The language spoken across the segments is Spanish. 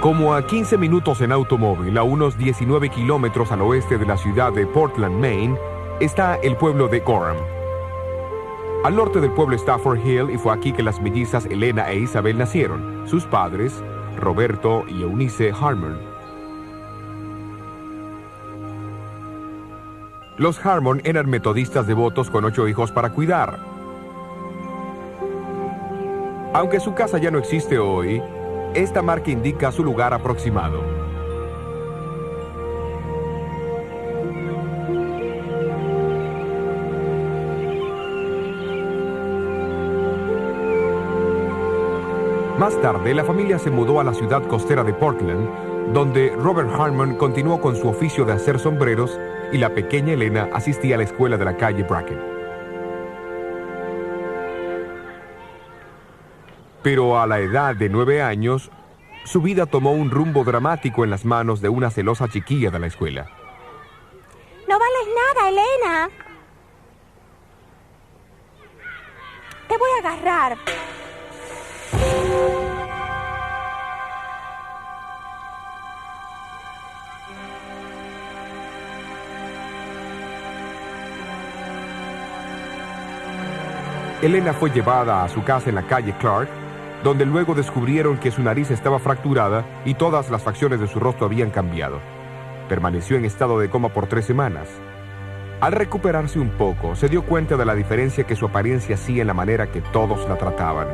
Como a 15 minutos en automóvil, a unos 19 kilómetros al oeste de la ciudad de Portland, Maine, está el pueblo de Gorham. Al norte del pueblo está Fort Hill, y fue aquí que las mellizas Elena e Isabel nacieron. Sus padres, Roberto y Eunice Harmon. Los Harmon eran metodistas devotos con 8 hijos para cuidar. Aunque su casa ya no existe hoy, esta marca indica su lugar aproximado. Más tarde, la familia se mudó a la ciudad costera de Portland, donde Robert Harmon continuó con su oficio de hacer sombreros y la pequeña Elena asistía a la escuela de la calle Bracken. Pero a la edad de 9 años, su vida tomó un rumbo dramático en las manos de una celosa chiquilla de la escuela. No vales nada, Elena. Te voy a agarrar. Elena fue llevada a su casa en la calle Clark, donde luego descubrieron que su nariz estaba fracturada y todas las facciones de su rostro habían cambiado. Permaneció en estado de coma por 3 semanas. Al recuperarse un poco, se dio cuenta de la diferencia que su apariencia hacía en la manera que todos la trataban.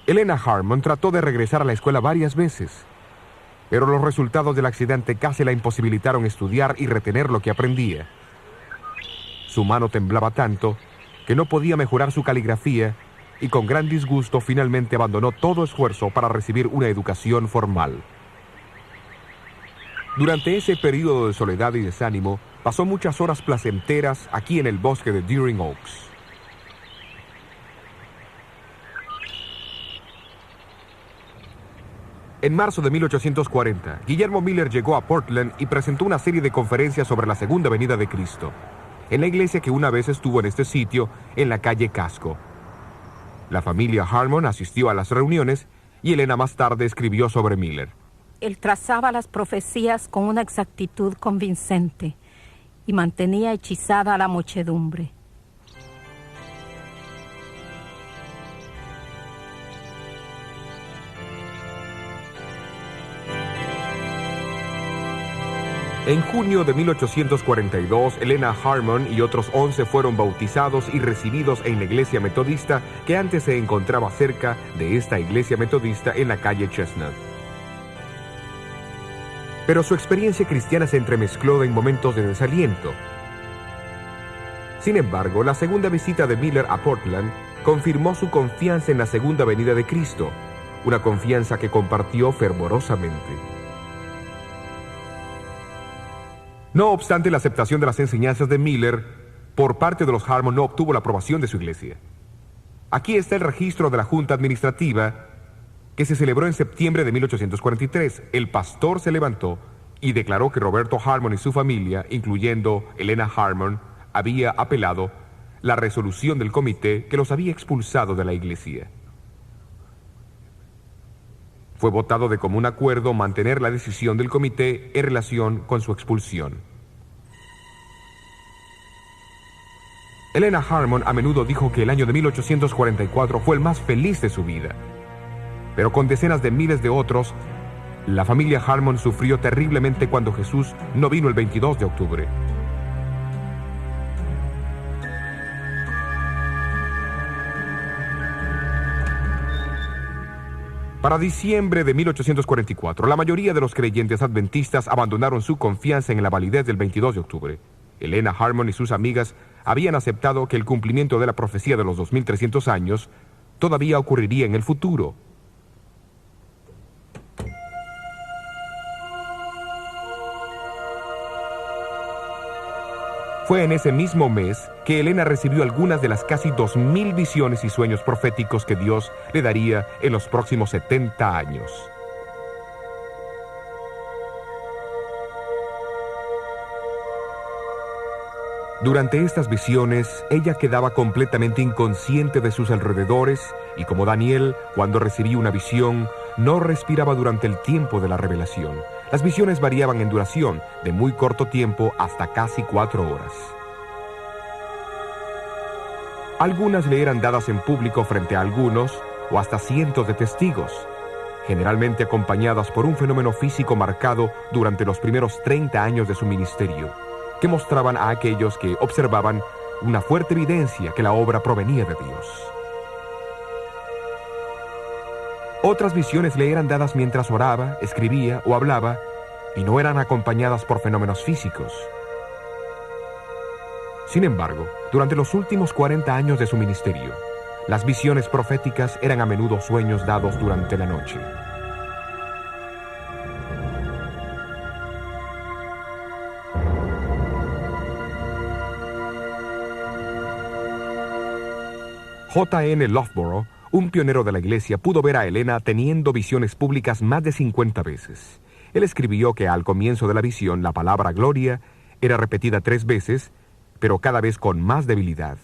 Elena Harmon trató de regresar a la escuela varias veces, pero los resultados del accidente casi la imposibilitaron estudiar y retener lo que aprendía. Su mano temblaba tanto que no podía mejorar su caligrafía y con gran disgusto finalmente abandonó todo esfuerzo para recibir una educación formal. Durante ese periodo de soledad y desánimo, pasó muchas horas placenteras aquí en el bosque de Deering Oaks. En marzo de 1840, Guillermo Miller llegó a Portland y presentó una serie de conferencias sobre la segunda venida de Cristo, en la iglesia que una vez estuvo en este sitio, en la calle Casco. La familia Harmon asistió a las reuniones y Elena más tarde escribió sobre Miller. Él trazaba las profecías con una exactitud convincente y mantenía hechizada a la muchedumbre. En junio de 1842, Elena Harmon y otros 11 fueron bautizados y recibidos en la iglesia metodista que antes se encontraba cerca de esta iglesia metodista en la calle Chestnut. Pero su experiencia cristiana se entremezcló en momentos de desaliento. Sin embargo, la segunda visita de Miller a Portland confirmó su confianza en la segunda venida de Cristo, una confianza que compartió fervorosamente. No obstante, la aceptación de las enseñanzas de Miller por parte de los Harmon no obtuvo la aprobación de su iglesia. Aquí está el registro de la Junta Administrativa que se celebró en septiembre de 1843. El pastor se levantó y declaró que Roberto Harmon y su familia, incluyendo Elena Harmon, había apelado la resolución del comité que los había expulsado de la iglesia. Fue votado de común acuerdo mantener la decisión del comité en relación con su expulsión. Elena Harmon a menudo dijo que el año de 1844 fue el más feliz de su vida. Pero con decenas de miles de otros, la familia Harmon sufrió terriblemente cuando Jesús no vino el 22 de octubre. Para diciembre de 1844, la mayoría de los creyentes adventistas abandonaron su confianza en la validez del 22 de octubre. Elena Harmon y sus amigas habían aceptado que el cumplimiento de la profecía de los 2300 años todavía ocurriría en el futuro. Fue en ese mismo mes que Elena recibió algunas de las casi 2000 visiones y sueños proféticos que Dios le daría en los próximos 70 años. Durante estas visiones, ella quedaba completamente inconsciente de sus alrededores y como Daniel, cuando recibía una visión, no respiraba durante el tiempo de la revelación. Las visiones variaban en duración, de muy corto tiempo hasta casi 4 horas. Algunas le eran dadas en público frente a algunos o hasta cientos de testigos, generalmente acompañadas por un fenómeno físico marcado durante los primeros 30 años de su ministerio, que mostraban a aquellos que observaban una fuerte evidencia que la obra provenía de Dios. Otras visiones le eran dadas mientras oraba, escribía o hablaba, y no eran acompañadas por fenómenos físicos. Sin embargo, durante los últimos 40 años de su ministerio, las visiones proféticas eran a menudo sueños dados durante la noche. J.N. Loughborough, un pionero de la iglesia, pudo ver a Helena teniendo visiones públicas más de 50 veces. Él escribió que al comienzo de la visión la palabra gloria era repetida 3 veces, pero cada vez con más debilidad.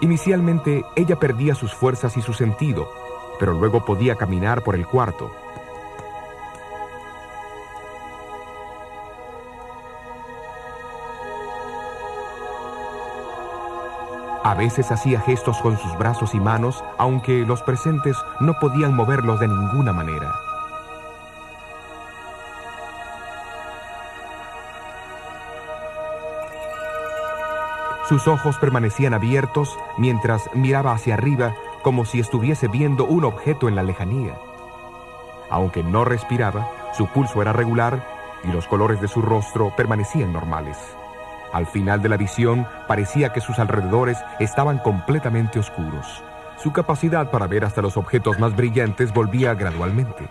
Inicialmente, ella perdía sus fuerzas y su sentido, pero luego podía caminar por el cuarto. A veces hacía gestos con sus brazos y manos, aunque los presentes no podían moverlos de ninguna manera. Sus ojos permanecían abiertos mientras miraba hacia arriba como si estuviese viendo un objeto en la lejanía. Aunque no respiraba, su pulso era regular y los colores de su rostro permanecían normales. Al final de la visión, parecía que sus alrededores estaban completamente oscuros. Su capacidad para ver hasta los objetos más brillantes volvía gradualmente.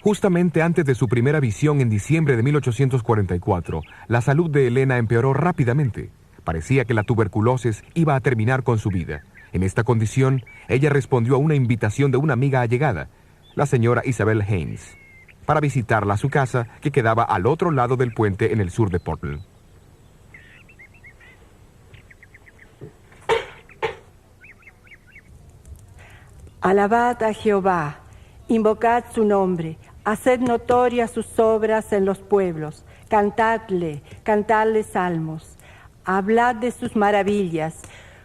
Justamente antes de su primera visión en diciembre de 1844, la salud de Helena empeoró rápidamente. Parecía que la tuberculosis iba a terminar con su vida. En esta condición, ella respondió a una invitación de una amiga allegada, la señora Isabel Haynes, para visitarla a su casa, que quedaba al otro lado del puente en el sur de Portland. Alabad a Jehová, invocad su nombre, haced notorias sus obras en los pueblos, cantadle salmos, hablad de sus maravillas,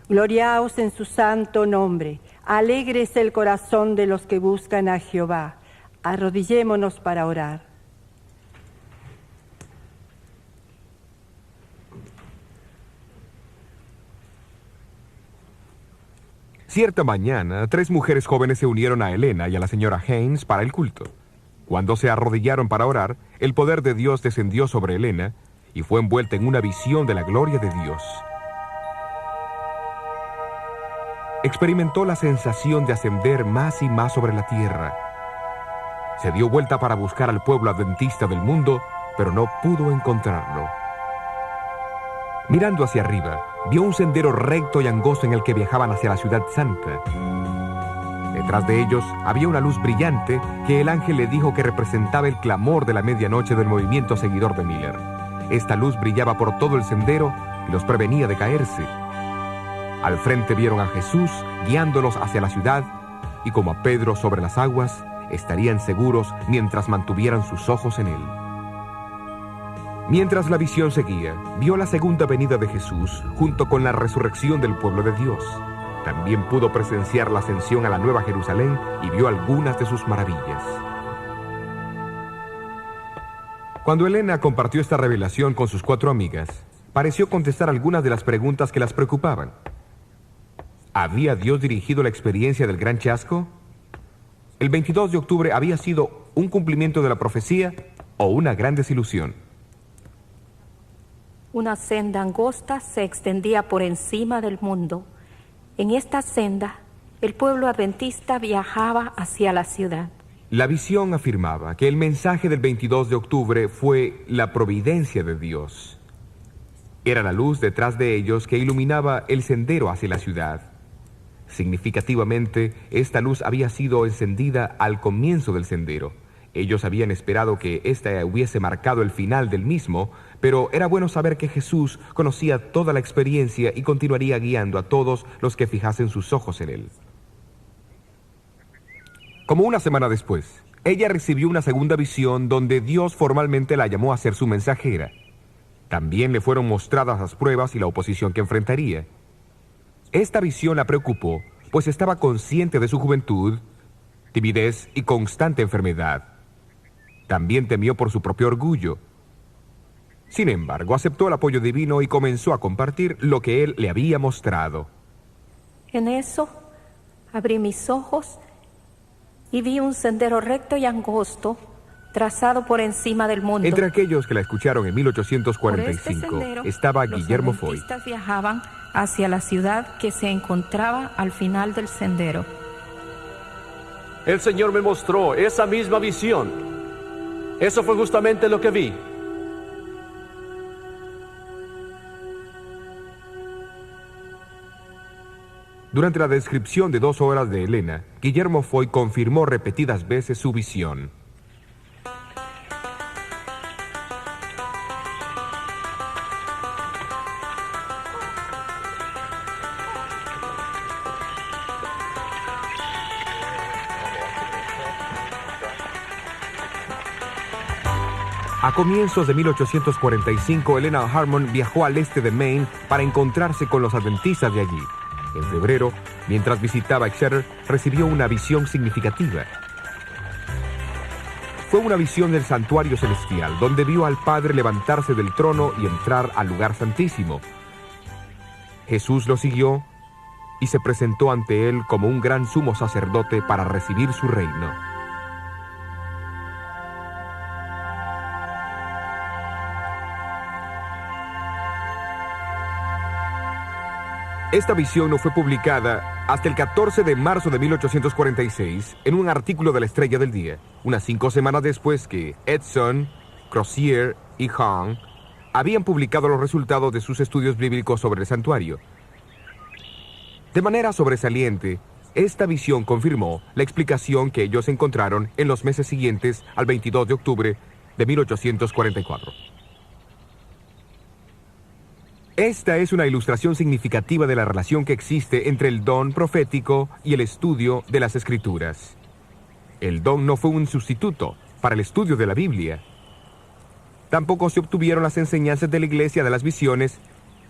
gloriaos en su santo nombre, alégrese el corazón de los que buscan a Jehová. Arrodillémonos para orar. Cierta mañana, 3 mujeres jóvenes se unieron a Helena y a la señora Haynes para el culto. Cuando se arrodillaron para orar, el poder de Dios descendió sobre Helena y fue envuelta en una visión de la gloria de Dios. Experimentó la sensación de ascender más y más sobre la tierra. Se dio vuelta para buscar al pueblo adventista del mundo, pero no pudo encontrarlo. Mirando hacia arriba, vio un sendero recto y angosto en el que viajaban hacia la ciudad santa. Detrás de ellos había una luz brillante que el ángel le dijo que representaba el clamor de la medianoche del movimiento seguidor de Miller. Esta luz brillaba por todo el sendero y los prevenía de caerse. Al frente vieron a Jesús guiándolos hacia la ciudad y como a Pedro sobre las aguas, estarían seguros mientras mantuvieran sus ojos en él. Mientras la visión seguía, vio la segunda venida de Jesús junto con la resurrección del pueblo de Dios. También pudo presenciar la ascensión a la Nueva Jerusalén y vio algunas de sus maravillas. Cuando Helena compartió esta revelación con sus 4 amigas, pareció contestar algunas de las preguntas que las preocupaban. ¿Había Dios dirigido la experiencia del gran chasco? ¿El 22 de octubre había sido un cumplimiento de la profecía o una gran desilusión? Una senda angosta se extendía por encima del mundo. En esta senda, el pueblo adventista viajaba hacia la ciudad. La visión afirmaba que el mensaje del 22 de octubre fue la providencia de Dios. Era la luz detrás de ellos que iluminaba el sendero hacia la ciudad. Significativamente, esta luz había sido encendida al comienzo del sendero. Ellos habían esperado que ésta hubiese marcado el final del mismo, pero era bueno saber que Jesús conocía toda la experiencia y continuaría guiando a todos los que fijasen sus ojos en él. Como una semana después, ella recibió una segunda visión donde Dios formalmente la llamó a ser su mensajera. También le fueron mostradas las pruebas y la oposición que enfrentaría. Esta visión la preocupó, pues estaba consciente de su juventud, timidez y constante enfermedad. También temió por su propio orgullo. Sin embargo, aceptó el apoyo divino y comenzó a compartir lo que él le había mostrado. En eso, abrí mis ojos y vi un sendero recto y angosto, trazado por encima del mundo. Entre aquellos que la escucharon en Por este 1845 sendero, estaba los Guillermo Foy. adventistas viajaban hacia la ciudad que se encontraba al final del sendero. El Señor me mostró esa misma visión. Eso fue justamente lo que vi. Durante la descripción de 2 horas de Elena, Guillermo Foy confirmó repetidas veces su visión. A comienzos de 1845, Elena Harmon viajó al este de Maine para encontrarse con los adventistas de allí. En febrero, mientras visitaba Exeter, recibió una visión significativa. Fue una visión del santuario celestial, donde vio al Padre levantarse del trono y entrar al lugar santísimo. Jesús lo siguió y se presentó ante él como un gran sumo sacerdote para recibir su reino. Esta visión no fue publicada hasta el 14 de marzo de 1846 en un artículo de la Estrella del Día, unas 5 semanas después que Edson, Crozier y Hahn habían publicado los resultados de sus estudios bíblicos sobre el santuario. De manera sobresaliente, esta visión confirmó la explicación que ellos encontraron en los meses siguientes al 22 de octubre de 1844. Esta es una ilustración significativa de la relación que existe entre el don profético y el estudio de las Escrituras. El don no fue un sustituto para el estudio de la Biblia. Tampoco se obtuvieron las enseñanzas de la Iglesia de las visiones,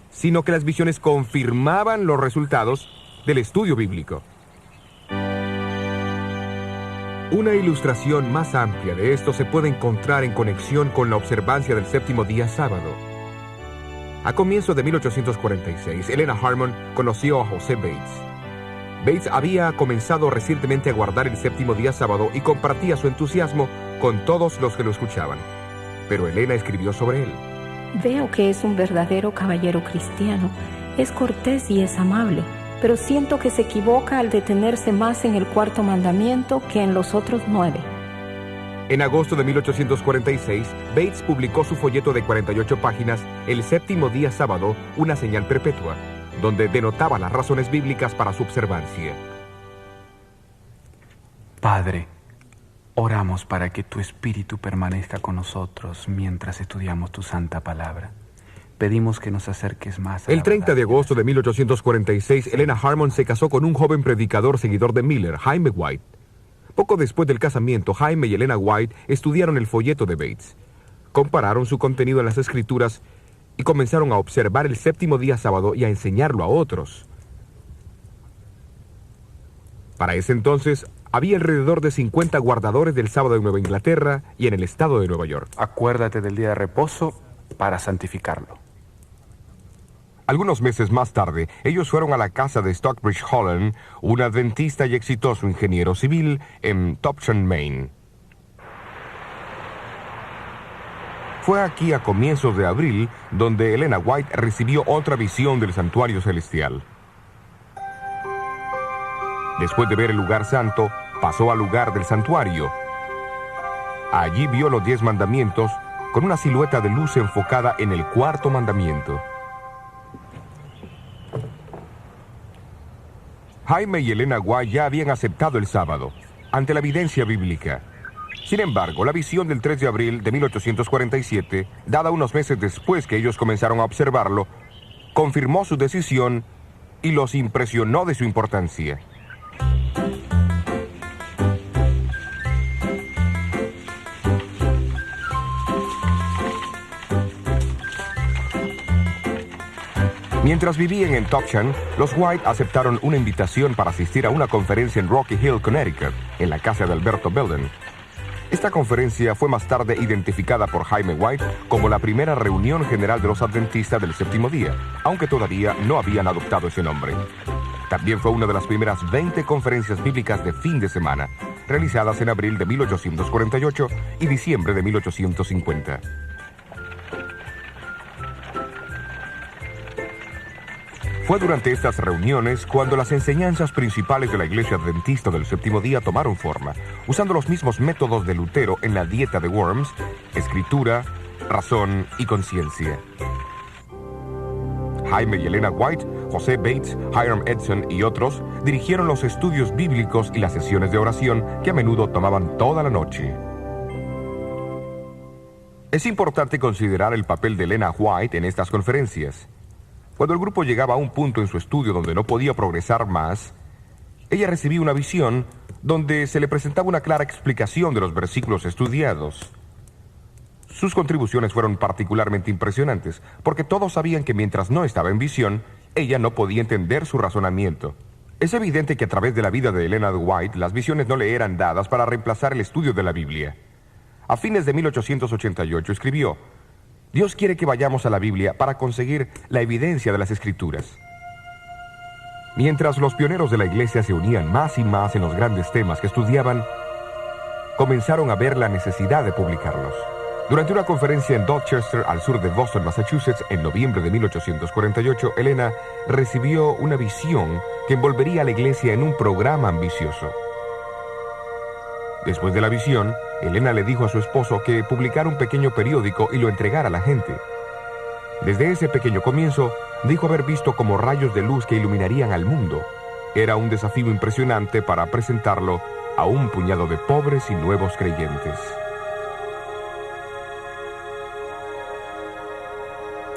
sino que las visiones confirmaban los resultados del estudio bíblico. Una ilustración más amplia de esto se puede encontrar en conexión con la observancia del séptimo día sábado. A comienzos de 1846, Elena Harmon conoció a José Bates. Bates había comenzado recientemente a guardar el séptimo día sábado y compartía su entusiasmo con todos los que lo escuchaban. Pero Elena escribió sobre él. Veo que es un verdadero caballero cristiano. Es cortés y es amable, pero siento que se equivoca al detenerse más en el 4º mandamiento que en los otros 9. En agosto de 1846, Bates publicó su folleto de 48 páginas, El séptimo día sábado, una señal perpetua, donde denotaba las razones bíblicas para su observancia. Padre, oramos para que tu Espíritu permanezca con nosotros mientras estudiamos tu santa palabra. Pedimos que nos acerques más a El 30 de agosto de 1846, Elena Harmon se casó con un joven predicador seguidor de Miller, Jaime White. Poco después del casamiento, Jaime y Elena White estudiaron el folleto de Bates, compararon su contenido en las Escrituras y comenzaron a observar el séptimo día sábado y a enseñarlo a otros. Para ese entonces, había alrededor de 50 guardadores del sábado en Nueva Inglaterra y en el estado de Nueva York. Acuérdate del día de reposo para santificarlo. Algunos meses más tarde, ellos fueron a la casa de Stockbridge Holland, un adventista y exitoso ingeniero civil en Topsham, Maine. Fue aquí a comienzos de abril donde Elena White recibió otra visión del santuario celestial. Después de ver el lugar santo, pasó al lugar del santuario. Allí vio los 10 mandamientos con una silueta de luz enfocada en el 4º mandamiento. Jaime y Elena White ya habían aceptado el sábado, ante la evidencia bíblica. Sin embargo, la visión del 3 de abril de 1847, dada unos meses después que ellos comenzaron a observarlo, confirmó su decisión y los impresionó de su importancia. Mientras vivían en Tucson, los White aceptaron una invitación para asistir a una conferencia en Rocky Hill, Connecticut, en la casa de Alberto Belden. Esta conferencia fue más tarde identificada por Jaime White como la primera reunión general de los adventistas del séptimo día, aunque todavía no habían adoptado ese nombre. También fue una de las primeras 20 conferencias bíblicas de fin de semana, realizadas en abril de 1848 y diciembre de 1850. Fue durante estas reuniones cuando las enseñanzas principales de la Iglesia Adventista del Séptimo Día tomaron forma, usando los mismos métodos de Lutero en la dieta de Worms: escritura, razón y conciencia. Jaime y Elena White, José Bates, Hiram Edson y otros dirigieron los estudios bíblicos y las sesiones de oración que a menudo tomaban toda la noche. Es importante considerar el papel de Elena White en estas conferencias. Cuando el grupo llegaba a un punto en su estudio donde no podía progresar más, ella recibía una visión donde se le presentaba una clara explicación de los versículos estudiados. Sus contribuciones fueron particularmente impresionantes, porque todos sabían que mientras no estaba en visión, ella no podía entender su razonamiento. Es evidente que a través de la vida de Elena White, las visiones no le eran dadas para reemplazar el estudio de la Biblia. A fines de 1888 escribió: Dios quiere que vayamos a la Biblia para conseguir la evidencia de las Escrituras. Mientras los pioneros de la Iglesia se unían más y más en los grandes temas que estudiaban, comenzaron a ver la necesidad de publicarlos. Durante una conferencia en Dorchester, al sur de Boston, Massachusetts, en noviembre de 1848, Elena recibió una visión que envolvería a la Iglesia en un programa ambicioso. Después de la visión, Elena le dijo a su esposo que publicara un pequeño periódico y lo entregara a la gente. Desde ese pequeño comienzo, dijo haber visto como rayos de luz que iluminarían al mundo. Era un desafío impresionante para presentarlo a un puñado de pobres y nuevos creyentes.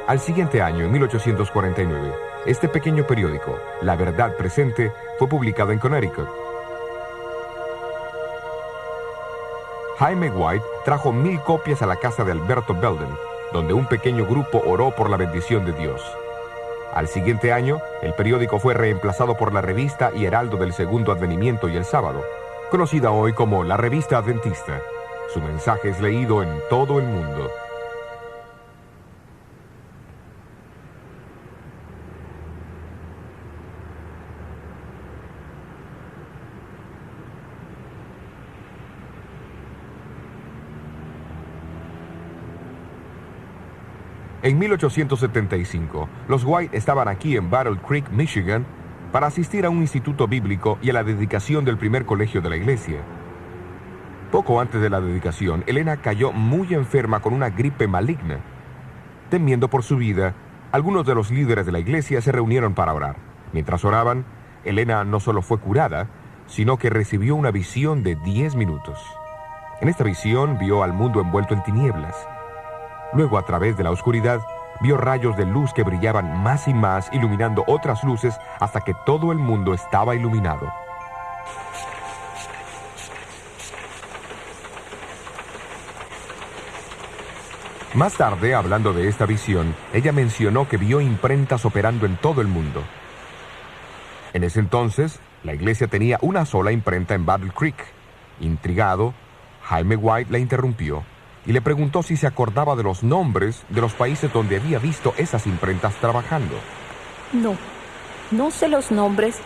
Al siguiente año, en 1849, este pequeño periódico, La Verdad Presente, fue publicado en Connecticut. Jaime White trajo 1000 copias a la casa de Alberto Belden, donde un pequeño grupo oró por la bendición de Dios. Al siguiente año, el periódico fue reemplazado por la revista y Heraldo del Segundo Advenimiento y el Sábado, conocida hoy como la Revista Adventista. Su mensaje es leído en todo el mundo. En 1875, los White estaban aquí en Battle Creek, Michigan, para asistir a un instituto bíblico y a la dedicación del primer colegio de la iglesia. Poco antes de la dedicación, Elena cayó muy enferma con una gripe maligna. Temiendo por su vida, algunos de los líderes de la iglesia se reunieron para orar. Mientras oraban, Elena no solo fue curada, sino que recibió una visión de 10 minutos. En esta visión vio al mundo envuelto en tinieblas. Luego, a través de la oscuridad, vio rayos de luz que brillaban más y más, iluminando otras luces hasta que todo el mundo estaba iluminado. Más tarde, hablando de esta visión, ella mencionó que vio imprentas operando en todo el mundo. En ese entonces, la iglesia tenía una sola imprenta en Battle Creek. Intrigado, Jaime White la interrumpió y le preguntó si se acordaba de los nombres de los países donde había visto esas imprentas trabajando. No sé los nombres,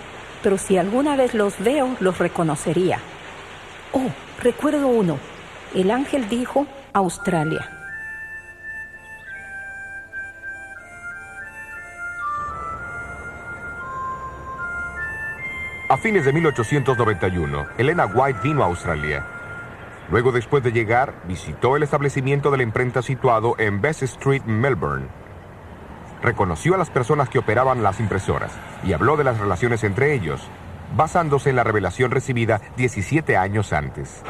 pero si alguna vez los veo, los reconocería. Oh, recuerdo uno. El ángel dijo Australia. A fines de 1891, Elena White vino a Australia. Luego, después de llegar, visitó el establecimiento de la imprenta situado en Bess Street, Melbourne. Reconoció a las personas que operaban las impresoras y habló de las relaciones entre ellos. basándose en la revelación recibida 17 años antes.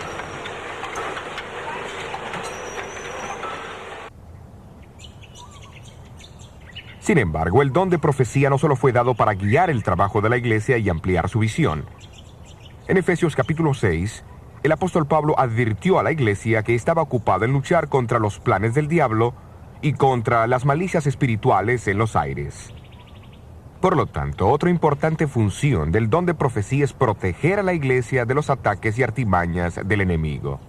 Sin embargo, el don de profecía no solo fue dado para guiar el trabajo de la iglesia y ampliar su visión. En Efesios capítulo 6, el apóstol Pablo advirtió a la iglesia que estaba ocupada en luchar contra los planes del diablo y contra las malicias espirituales en los aires. Por lo tanto, otra importante función del don de profecía es proteger a la iglesia de los ataques y artimañas del enemigo.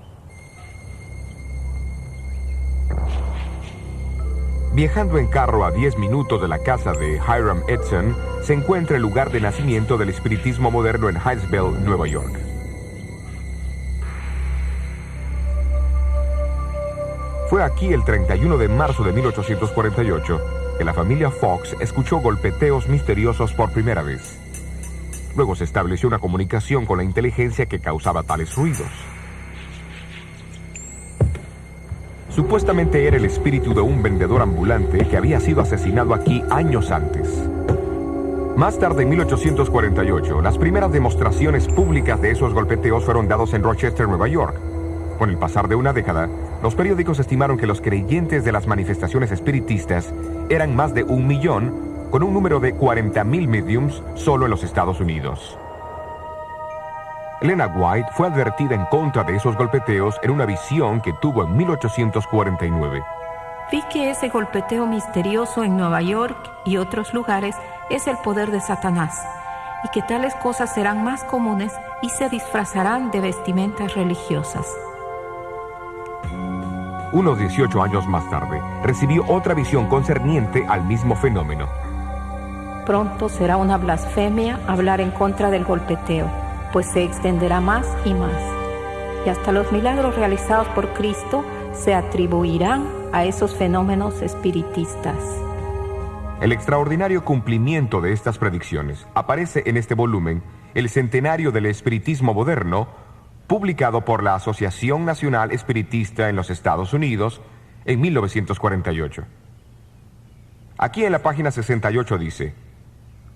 Viajando en carro a 10 minutos de la casa de Hiram Edson, se encuentra el lugar de nacimiento del espiritismo moderno en Hillsville, Nueva York. Fue aquí el 31 de marzo de 1848 que la familia Fox escuchó golpeteos misteriosos por primera vez. Luego se estableció una comunicación con la inteligencia que causaba tales ruidos. Supuestamente era el espíritu de un vendedor ambulante que había sido asesinado aquí años antes. Más tarde, en 1848, las primeras demostraciones públicas de esos golpeteos fueron dados en Rochester, Nueva York. Con el pasar de una década, los periódicos estimaron que los creyentes de las manifestaciones espiritistas eran más de 1 millón, con un número de 40,000 mediums solo en los Estados Unidos. Elena White fue advertida en contra de esos golpeteos en una visión que tuvo en 1849. Vi que ese golpeteo misterioso en Nueva York y otros lugares es el poder de Satanás, y que tales cosas serán más comunes y se disfrazarán de vestimentas religiosas. Unos 18 años más tarde, recibió otra visión concerniente al mismo fenómeno. Pronto será una blasfemia hablar en contra del golpeteo, pues se extenderá más y más, y hasta los milagros realizados por Cristo se atribuirán a esos fenómenos espiritistas. El extraordinario cumplimiento de estas predicciones aparece en este volumen, El Centenario del Espiritismo Moderno, publicado por la Asociación Nacional Espiritista en los Estados Unidos en 1948. Aquí en la página 68 dice: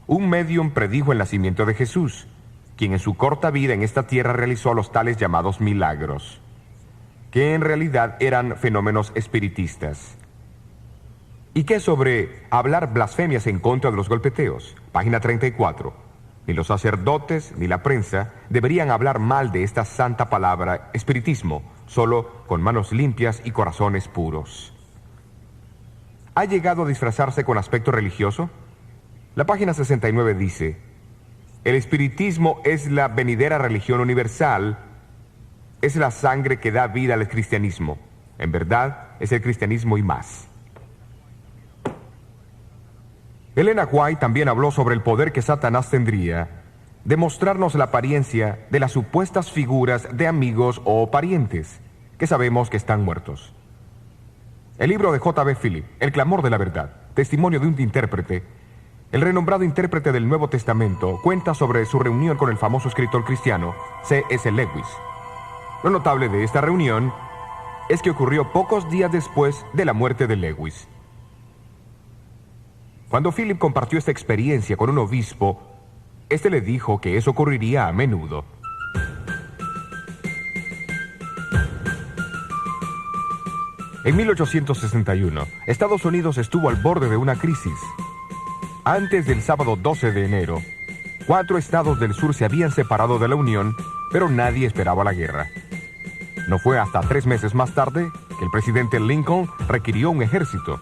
un médium predijo el nacimiento de Jesús, quien en su corta vida en esta tierra realizó los tales llamados milagros, que en realidad eran fenómenos espiritistas. ¿Y qué sobre hablar blasfemias en contra de los golpeteos? Página 34. Ni los sacerdotes ni la prensa deberían hablar mal de esta santa palabra espiritismo, solo con manos limpias y corazones puros. ¿Ha llegado a disfrazarse con aspecto religioso? La página 69 dice: el espiritismo es la venidera religión universal, es la sangre que da vida al cristianismo. En verdad, es el cristianismo y más. Elena White también habló sobre el poder que Satanás tendría de mostrarnos la apariencia de las supuestas figuras de amigos o parientes que sabemos que están muertos. El libro de J.B. Phillips, El clamor de la verdad, testimonio de un intérprete, el renombrado intérprete del Nuevo Testamento, cuenta sobre su reunión con el famoso escritor cristiano C.S. Lewis. Lo notable de esta reunión es que ocurrió pocos días después de la muerte de Lewis. Cuando Philip compartió esta experiencia con un obispo, este le dijo que eso ocurriría a menudo. En 1861, Estados Unidos estuvo al borde de una crisis. Antes del sábado 12 de enero, 4 estados del sur se habían separado de la Unión, pero nadie esperaba la guerra. No fue hasta 3 meses más tarde que el presidente Lincoln requirió un ejército.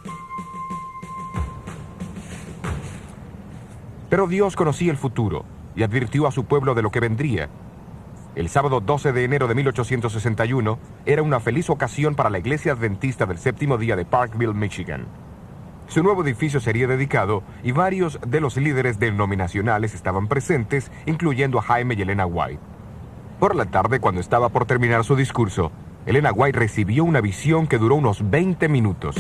Pero Dios conocía el futuro y advirtió a su pueblo de lo que vendría. El sábado 12 de enero de 1861 era una feliz ocasión para la iglesia adventista del séptimo día de Parkville, Michigan. Su nuevo edificio sería dedicado y varios de los líderes denominacionales estaban presentes, incluyendo a Jaime y Elena White. Por la tarde, cuando estaba por terminar su discurso, Elena White recibió una visión que duró unos 20 minutos.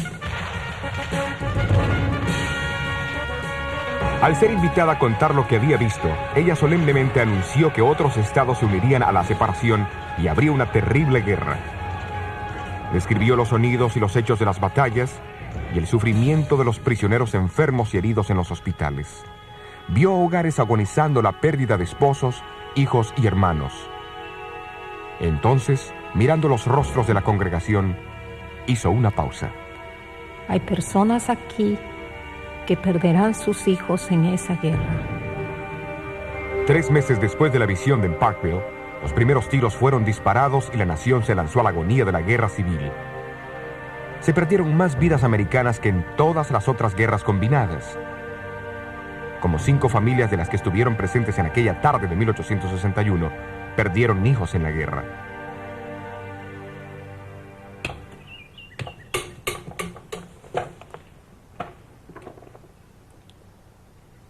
Al ser invitada a contar lo que había visto, ella solemnemente anunció que otros estados se unirían a la separación y habría una terrible guerra. Describió los sonidos y los hechos de las batallas y el sufrimiento de los prisioneros enfermos y heridos en los hospitales. vio hogares agonizando la pérdida de esposos, hijos y hermanos. Entonces, mirando los rostros de la congregación, hizo una pausa. Hay personas aquí que perderán sus hijos en esa guerra. 3 meses después de la visión de Parkville, los primeros tiros fueron disparados y la nación se lanzó a la agonía de la guerra civil. Se perdieron más vidas americanas que en todas las otras guerras combinadas. Como 5 familias de las que estuvieron presentes en aquella tarde de 1861 perdieron hijos en la guerra.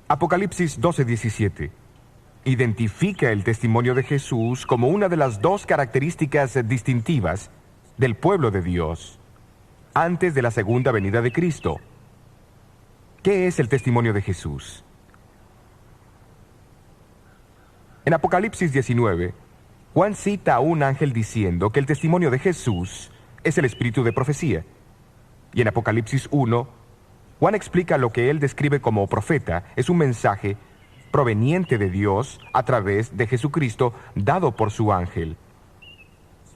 Apocalipsis 12:17 identifica el testimonio de Jesús como una de las 2 características distintivas del pueblo de Dios antes de la segunda venida de Cristo. ¿Qué es el testimonio de Jesús? En Apocalipsis 19, Juan cita a un ángel diciendo que el testimonio de Jesús es el espíritu de profecía. Y en Apocalipsis 1, Juan explica lo que él describe como profeta es un mensaje proveniente de Dios a través de Jesucristo dado por su ángel.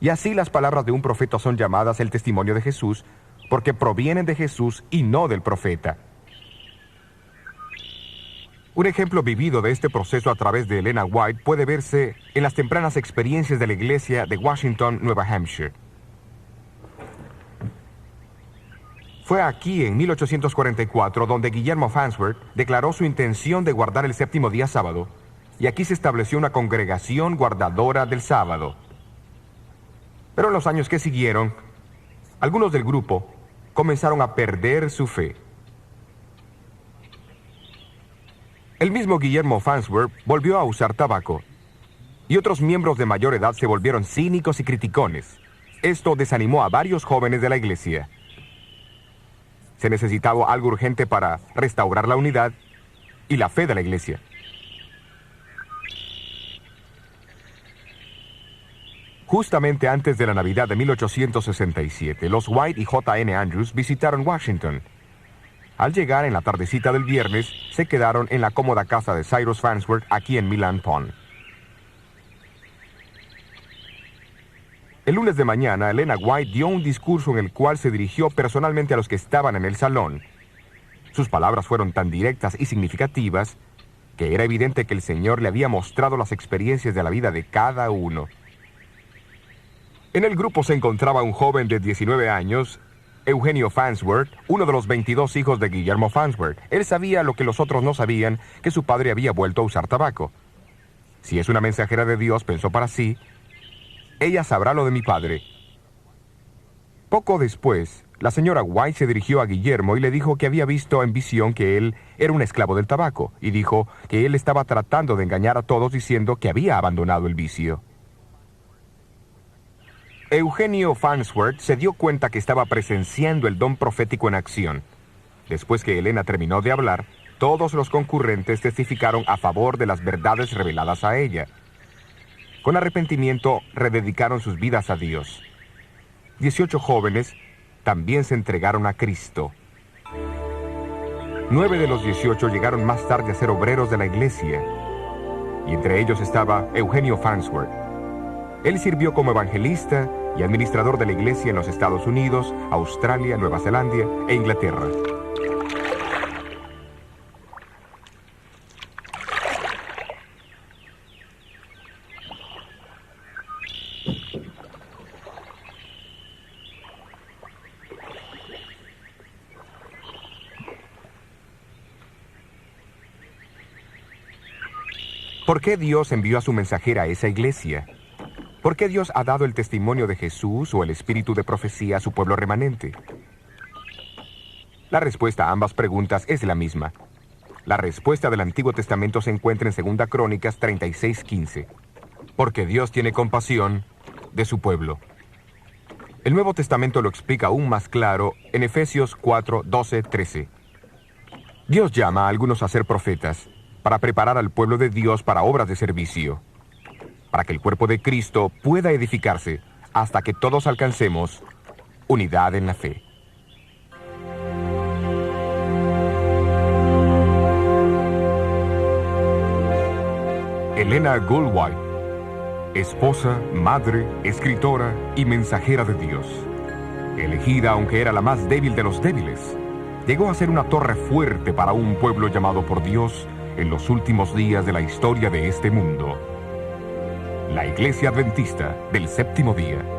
Y así las palabras de un profeta son llamadas el testimonio de Jesús porque provienen de Jesús y no del profeta. Un ejemplo vivido de este proceso a través de Elena White puede verse en las tempranas experiencias de la iglesia de Washington, Nueva Hampshire. Fue aquí, en 1844, donde Guillermo Farnsworth declaró su intención de guardar el 7º día sábado, y aquí se estableció una congregación guardadora del sábado. Pero en los años que siguieron, algunos del grupo comenzaron a perder su fe. El mismo Guillermo Farnsworth volvió a usar tabaco, y otros miembros de mayor edad se volvieron cínicos y criticones. Esto desanimó a varios jóvenes de la iglesia. Se necesitaba algo urgente para restaurar la unidad y la fe de la iglesia. Justamente antes de la Navidad de 1867, los White y J.N. Andrews visitaron Washington. Al llegar en la tardecita del viernes, se quedaron en la cómoda casa de Cyrus Farnsworth aquí en Milan Pond. El lunes de mañana, Elena White dio un discurso en el cual se dirigió personalmente a los que estaban en el salón. Sus palabras fueron tan directas y significativas que era evidente que el Señor le había mostrado las experiencias de la vida de cada uno. En el grupo se encontraba un joven de 19 años, Eugenio Farnsworth, uno de los 22 hijos de Guillermo Farnsworth. Él sabía lo que los otros no sabían, que su padre había vuelto a usar tabaco. Si es una mensajera de Dios, pensó para sí, ella sabrá lo de mi padre. Poco después, la señora White se dirigió a Guillermo y le dijo que había visto en visión que él era un esclavo del tabaco, y dijo que él estaba tratando de engañar a todos diciendo que había abandonado el vicio. Eugenio Farnsworth se dio cuenta que estaba presenciando el don profético en acción. Después que Elena terminó de hablar, todos los concurrentes testificaron a favor de las verdades reveladas a ella. Con arrepentimiento, rededicaron sus vidas a Dios. 18 jóvenes también se entregaron a Cristo. 9 de los 18 llegaron más tarde a ser obreros de la iglesia, y entre ellos estaba Eugenio Farnsworth. Él sirvió como evangelista y administrador de la iglesia en los Estados Unidos, Australia, Nueva Zelanda e Inglaterra. ¿Por qué Dios envió a su mensajera a esa iglesia? ¿Por qué Dios ha dado el testimonio de Jesús o el espíritu de profecía a su pueblo remanente? La respuesta a ambas preguntas es la misma. La respuesta del Antiguo Testamento se encuentra en 2 Crónicas 36:15. Porque Dios tiene compasión de su pueblo. El Nuevo Testamento lo explica aún más claro en Efesios 4:12-13. Dios llama a algunos a ser profetas para preparar al pueblo de Dios para obras de servicio, para que el cuerpo de Cristo pueda edificarse hasta que todos alcancemos unidad en la fe. Elena Goldwhite, esposa, madre, escritora y mensajera de Dios. Elegida aunque era la más débil de los débiles, llegó a ser una torre fuerte para un pueblo llamado por Dios en los últimos días de la historia de este mundo. La Iglesia Adventista del Séptimo Día.